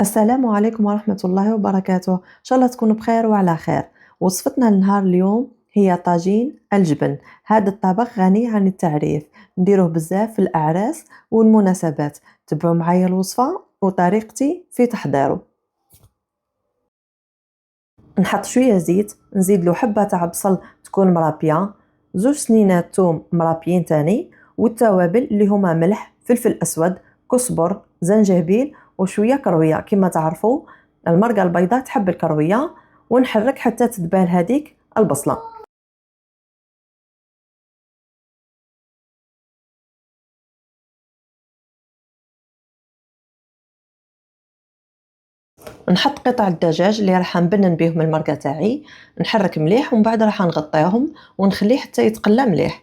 السلام عليكم ورحمة الله وبركاته، إن شاء الله تكونوا بخير وعلى خير. وصفتنا لنهار اليوم هي طاجين الجبن. هذا الطبق غني عن التعريف، نديروه بزاف في الأعراس والمناسبات. تبعوا معايا الوصفة وطريقتي في تحضيره. نحط شوية زيت، نزيد له حبة تاع بصل تكون مرابية، 2 سنينات توم مرابيين تاني، والتوابل اللي هما ملح، فلفل أسود، كزبر، زنجبيل وشوية كروية. كما تعرفوا المرقة البيضاء تحب الكروية. ونحرك حتى تدبال هذيك البصلة. نحط قطع الدجاج اللي راح نبنن بهم المرقة تاعي، نحرك مليح ومن بعد راح نغطيهم ونخليه حتى يتقلى مليح.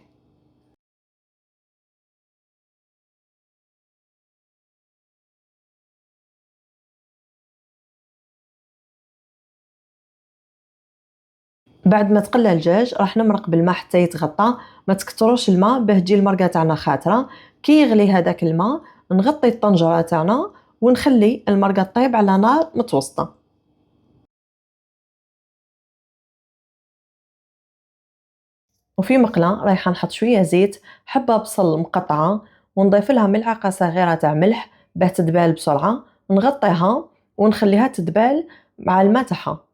بعد ما تقلى الدجاج راح نمرق بالماء حتى يتغطى، ما تكتروش الماء باه تجي المرقه تاعنا خاطره. كي يغلي هذاك الماء نغطي الطنجره تاعنا ونخلي المرقه طيب على نار متوسطه. وفي مقله رايحه نحط شويه زيت، حبه بصل مقطعه، ونضيف لها ملعقه صغيره تاع ملح باه تدبال بسرعه. نغطيها ونخليها تدبال مع الماء تاعها.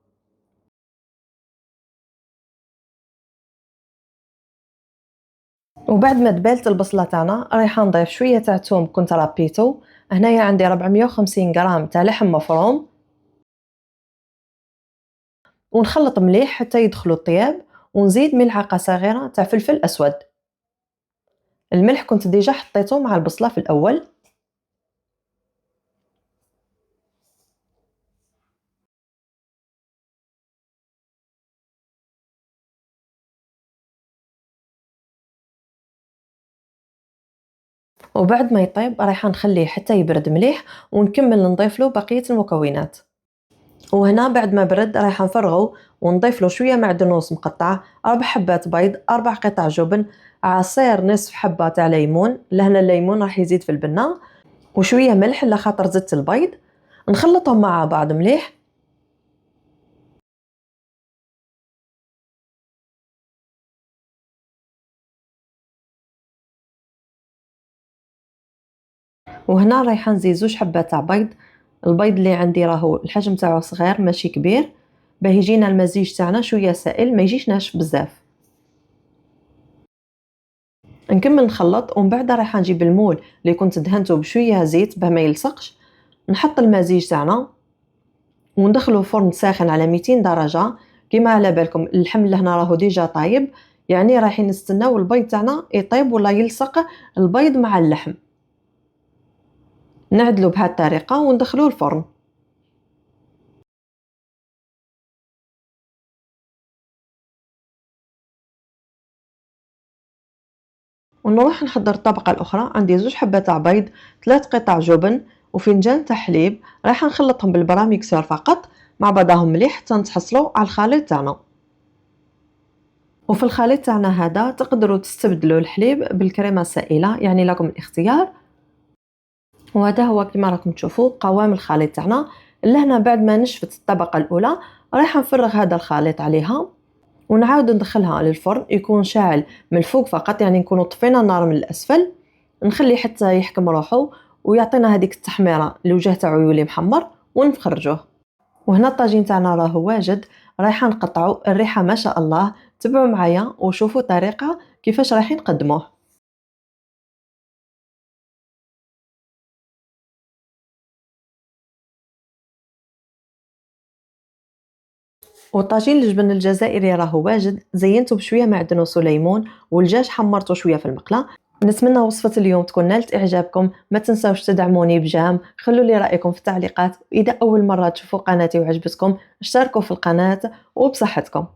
وبعد ما دبالت البصله تاعنا رايحه نضيف شويه تاع ثوم كنت رابيتو. هنايا عندي 450 غرام تاع لحم مفروم، ونخلط مليح حتى يدخلوا الطياب. ونزيد ملعقه صغيره تاع فلفل اسود. الملح كنت ديجا حطيته مع البصله في الاول. وبعد ما يطيب رايحه نخليه حتى يبرد مليح ونكمل نضيف له بقيه المكونات. وهنا بعد ما برد رايحه نفرغه ونضيف له شويه معدنوس مقطع، 4 حبات بيض، 4 قطع جبن، عصير نصف حبه تاع ليمون، لهنا الليمون راح يزيد في البنه، وشويه ملح لخاطر زدت البيض. نخلطهم مع بعض مليح. وهنا رايحه نزيد 2 حبات تاع بيض. البيض اللي عندي راهو الحجم تاعو صغير ماشي كبير، باه يجينا المزيج تاعنا شويه سائل ما يجيش ناشف بزاف. نكمل نخلط ومن بعد رايحه نجيب المول اللي كنت دهنته بشويه زيت باه ما يلصقش. نحط المزيج تاعنا وندخله فرن ساخن على 200 درجه. كما على بالكم اللحم لهنا راهو ديجا طايب، يعني رايحين نستناو البيض تاعنا يطيب ولا يلصق البيض مع اللحم. نعدلو بهذه الطريقه وندخلوه الفرن. ونروح نحضر الطبقة الأخرى. عندي 2 حبات تاع بيض، 3 قطع جبن، وفنجان تاع حليب. رايحة نخلطهم بالبراميكسور فقط مع بعضهم مليح حتى نتحصلوا على الخليط تاعنا. وفي الخليط تاعنا هذا تقدروا تستبدلوا الحليب بالكريمة السائلة، يعني لكم الاختيار. وهذا هو كما راكم تشوفوا قوام الخليط تاعنا. لهنا بعد ما نشفت الطبقة الأولى رايحة نفرغ هذا الخليط عليها ونعاود ندخلها للفرن يكون شاعل من الفوق فقط، يعني نكونوا طفينا النار من الأسفل. نخليه حتى يحكم روحه ويعطينا هذيك التحميرة الوجه تاعو يولي محمر ونخرجوه. وهنا الطاجين تاعنا راهو واجد، رايحه نقطعو. الريحه ما شاء الله. تبعوا معايا وشوفوا طريقه كيفاش رايحين نقدموه. وطاجين الجبن الجزائري راهو واجد، زينته بشويه معدنوس وليمون، والدجاج حمرته شويه في المقله. نتمنى وصفة اليوم تكون نالت إعجابكم. ما تنساوش تدعموني بجام، خلوا لي رأيكم في التعليقات. إذا أول مرة تشوفوا قناتي وعجبتكم اشتركوا في القناة وبصحتكم.